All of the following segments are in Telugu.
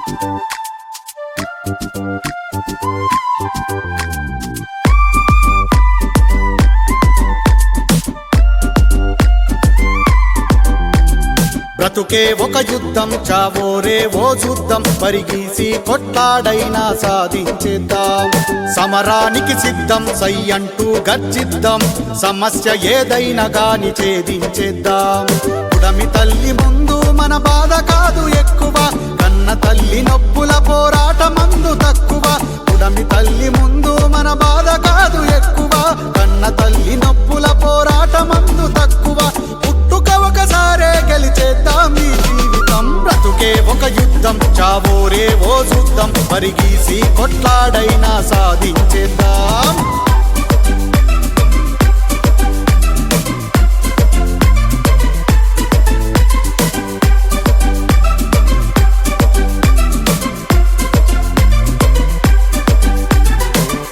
బ్రతుకే ఒక యుద్ధం, చావోరే ఓ చూద్దాం, పరిగీసి కొట్లాడైనా సాధించేద్దాం. సమరానికి సిద్ధం, సై అంటూ గర్జిద్దాం, సమస్య ఏదైనా గాని ఛేదించేద్దాం. పుడమి తల్లి ముందు మన బాధ కాదు ఎక్కువ, కన్న తల్లి నొప్పుల పోరాటమందు తక్కువ. పుడమి తల్లి ముందు మన బాధ కాదు ఎక్కువ, కన్న తల్లి నొప్పుల పోరాటమందు తక్కువ. పుట్టుక ఒకసారే గెలిచేద్దాం ఈ జీవితం. బ్రతుకే ఒక యుద్ధం, చావోరే ఓ చూద్దాం, పరిగీసి కొట్లాడైనా సాధించేద్దాం.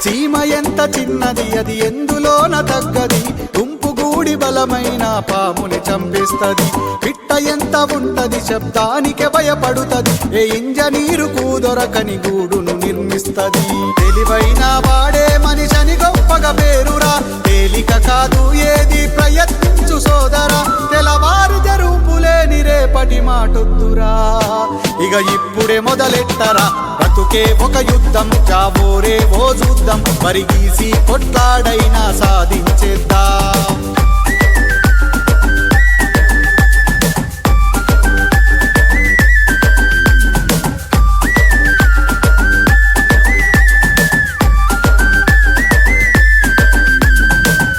సీమ ఎంత చిన్నది, అది ఎందులోన తగ్గది, గుంపుగూడి బలమైన పాముని చంపేస్తది. పిట్ట ఎంత ఉంటది, శబ్దానికి భయపడుతది, ఏ ఇంజనీరుకు దొరకని గూడును నిర్మిస్తది. తెలివైన వాడే మనిషని గొప్పగా పేరురా, తేలిక కాదు ఏది ప్రయత్నించు సోదరా. తెలవారు జరుపులేని రేపటి మాటొద్దురా, ఇక ఇప్పుడే మొదలెట్టరా. బ్రతుకే ఒక యుద్ధం, చావోరే ఓ చూద్దాం, పరిగీసి కొట్లాడైనా సాధించేద్దాం.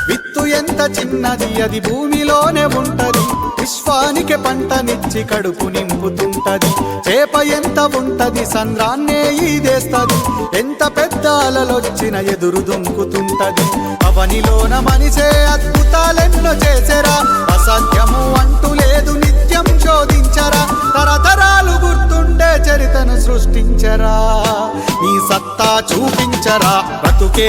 విత్తు ఎంత చిన్నది, అది భూమిలోనే ఉంటది, విశ్వానికి పంటనిచ్చి కడుపు నింపుతుంటది. చేప ఎంత ఉంటది, సంద్రాన్నే ఈదేస్తది, ఎంత పెద్ద అలలొచ్చిన ఎదురు దుంకుతుంటది. అవనిలోన మనిషే అద్భుతాలెన్నో చేసెరా, అసాధ్యము అంటూ లేదు నిత్యం శోధించరా. తరతరాలు గుర్తుండే చరితను సృష్టించరా, నీ సత్తా చూపించరా. బ్రతుకే